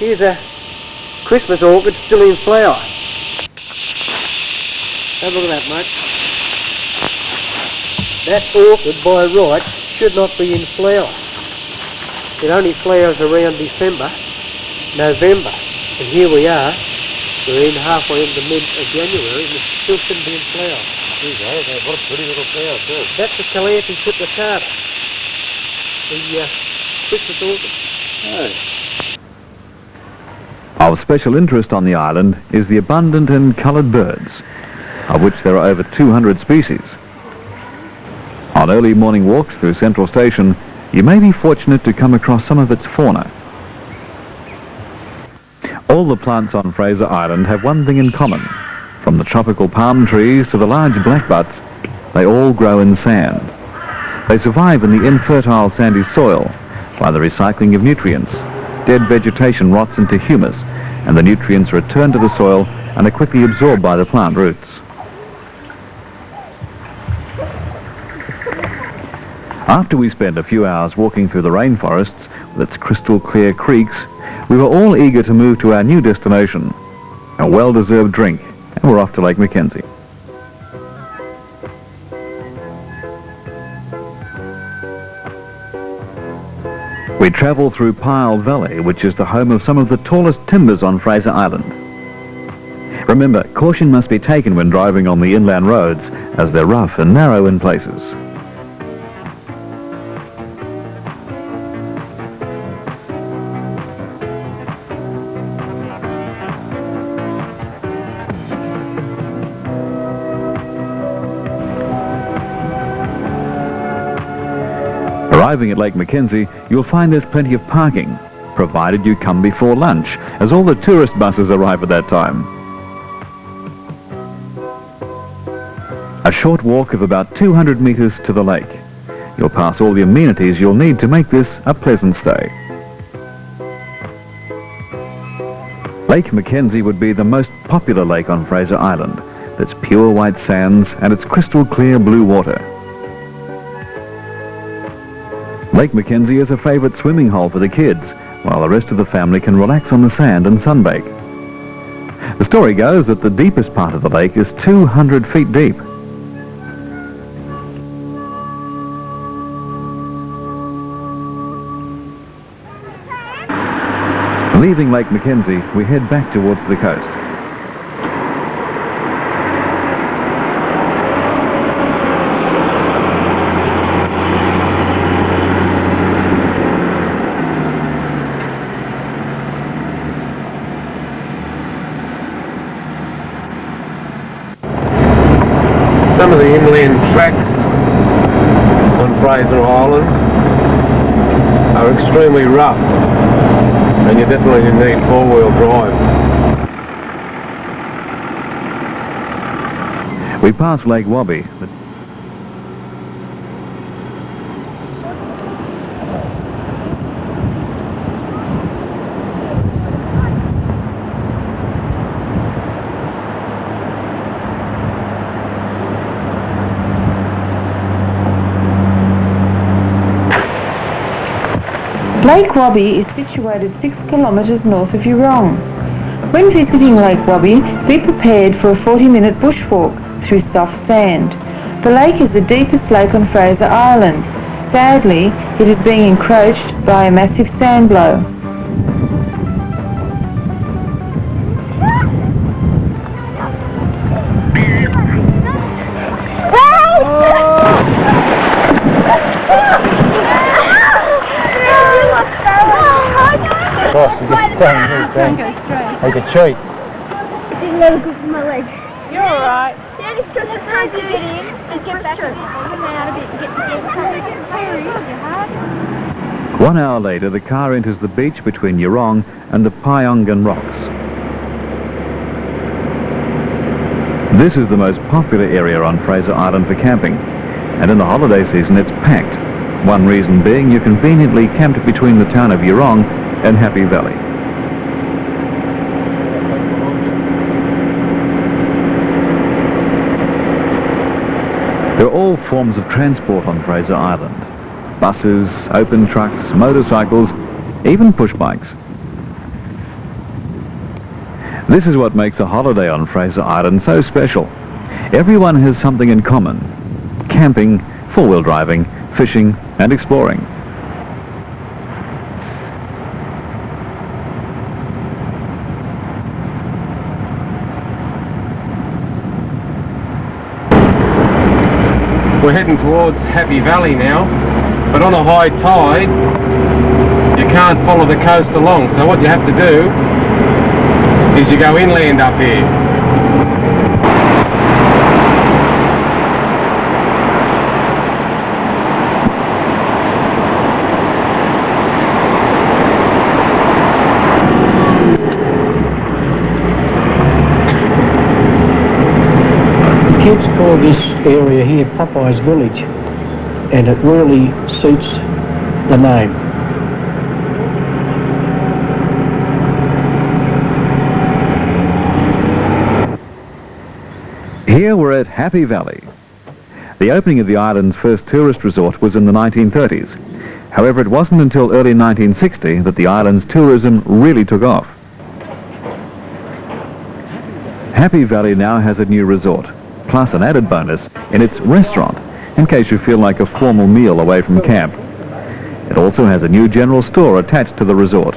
Here's a Christmas orchid still in flower. Have a look at that, mate. That orchid, by right, should not be in flower. It only flowers around December, November. And here we are, we're in halfway into mid of January and it still shouldn't be in flower. What a pretty little flower too. That's the Calathea triplicata, the Christmas orchid. Oh. Of special interest on the island is the abundant and coloured birds, of which there are over 200 species. On early morning walks through Central Station, you may be fortunate to come across some of its fauna. All the plants on Fraser Island have one thing in common. From the tropical palm trees to the large blackbutts, they all grow in sand. They survive in the infertile sandy soil by the recycling of nutrients. Dead vegetation rots into humus, and the nutrients return to the soil and are quickly absorbed by the plant roots. After we spent a few hours walking through the rainforests with its crystal clear creeks, we were all eager to move to our new destination, a well-deserved drink, and we're off to Lake Mackenzie. We travel through Pyle Valley, which is the home of some of the tallest timbers on Fraser Island. Remember, caution must be taken when driving on the inland roads, as they're rough and narrow in places. Arriving at Lake Mackenzie, you'll find there's plenty of parking, provided you come before lunch, as all the tourist buses arrive at that time. A short walk of about 200 metres to the lake. You'll pass all the amenities you'll need to make this a pleasant stay. Lake Mackenzie would be the most popular lake on Fraser Island. Its pure white sands and its crystal clear blue water. Lake Mackenzie is a favourite swimming hole for the kids, while the rest of the family can relax on the sand and sunbake. The story goes that the deepest part of the lake is 200 feet deep. Leaving Lake Mackenzie, we head back towards the coast. Some of the inland tracks on Fraser Island are extremely rough and you definitely need four-wheel drive. We pass Lake Wabi. Lake Wabi is situated 6 kilometres north of Yurong. When visiting Lake Wabi, be prepared for a 40-minute bushwalk through soft sand. The lake is the deepest lake on Fraser Island. Sadly, it is being encroached by a massive sand blow. Like a treat. It's never good for my legs. You're alright. Yeah, it's still trying to get in and get back out a bit and get to 1 hour later, the car enters the beach between Yurong and the Pyongan Rocks. This is the most popular area on Fraser Island for camping, and in the holiday season it's packed. One reason being you're conveniently camped between the town of Yurong and Happy Valley. There are all forms of transport on Fraser Island. Buses, open trucks, motorcycles, even push bikes. This is what makes a holiday on Fraser Island so special. Everyone has something in common: camping, four-wheel driving, fishing and exploring. We're heading towards Happy Valley now, but on a high tide you can't follow the coast along, so what you have to do is you go inland up here. Kids call this area here Popeye's Village, and it really suits the name. Here we're at Happy Valley. The opening of the island's first tourist resort was in the 1930s. However, it wasn't until early 1960 that the island's tourism really took off. Happy Valley now has a new resort, plus an added bonus in its restaurant, in case you feel like a formal meal away from camp. It also has a new general store attached to the resort.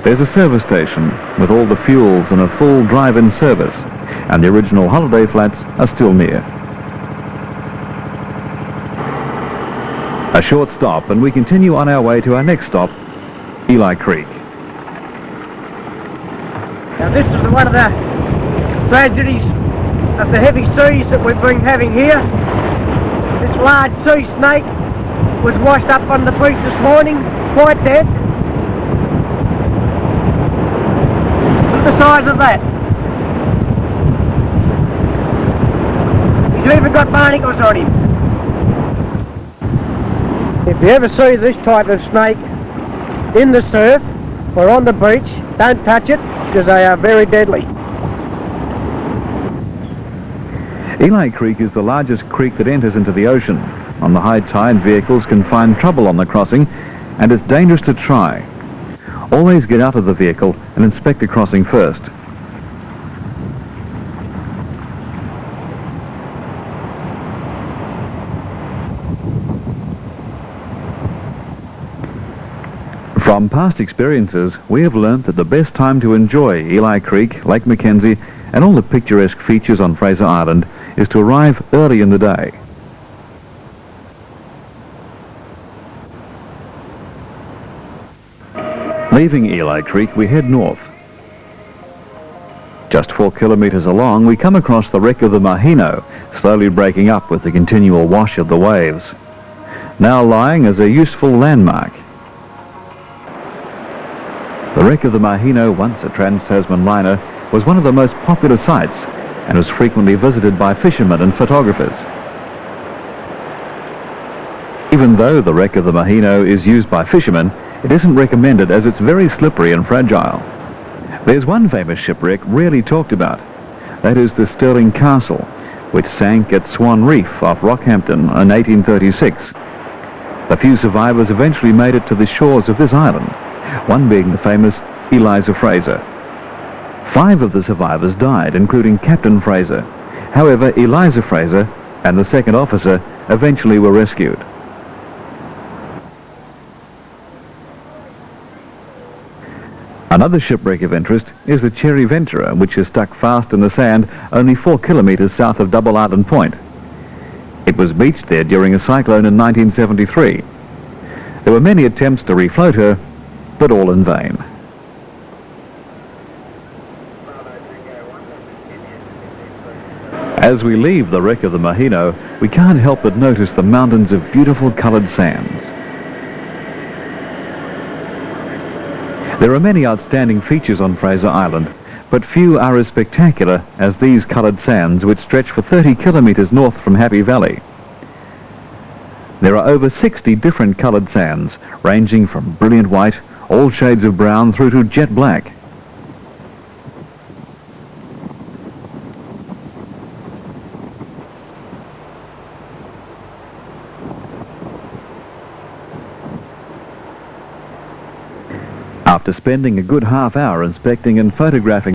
There's a service station with all the fuels and a full drive-in service, and the original holiday flats are still near. A short stop and we continue on our way to our next stop, Eli Creek. Now this is one of the tragedies of the heavy seas that we've been having here. This large sea snake was washed up on the beach this morning, quite dead. Look at the size of that. He's even got barnacles on him. If you ever see this type of snake in the surf or on the beach, don't touch it because they are very deadly. Eli Creek is the largest creek that enters into the ocean. On the high tide, vehicles can find trouble on the crossing, and it's dangerous to try. Always get out of the vehicle and inspect the crossing first. From past experiences, we have learnt that the best time to enjoy Eli Creek, Lake Mackenzie, and all the picturesque features on Fraser Island is to arrive early in the day. Leaving Eli Creek, we head north. Just 4 kilometres along, we come across the wreck of the Mahino, slowly breaking up with the continual wash of the waves. Now lying as a useful landmark. The wreck of the Mahino, once a Trans-Tasman liner, was one of the most popular sites and was frequently visited by fishermen and photographers. Even though the wreck of the Mahino is used by fishermen, it isn't recommended as it's very slippery and fragile. There's one famous shipwreck rarely talked about. That is the Stirling Castle, which sank at Swan Reef off Rockhampton in 1836. The few survivors eventually made it to the shores of this island, one being the famous Eliza Fraser. 5 of the survivors died, including Captain Fraser. However, Eliza Fraser and the second officer eventually were rescued. Another shipwreck of interest is the Cherry Ventura, which is stuck fast in the sand only 4 kilometres south of Double Island Point. It was beached there during a cyclone in 1973. There were many attempts to refloat her, but all in vain. As we leave the wreck of the Mahino, we can't help but notice the mountains of beautiful coloured sands. There are many outstanding features on Fraser Island, but few are as spectacular as these coloured sands which stretch for 30 kilometres north from Happy Valley. There are over 60 different coloured sands, ranging from brilliant white, all shades of brown through to jet black. After spending a good half hour inspecting and photographing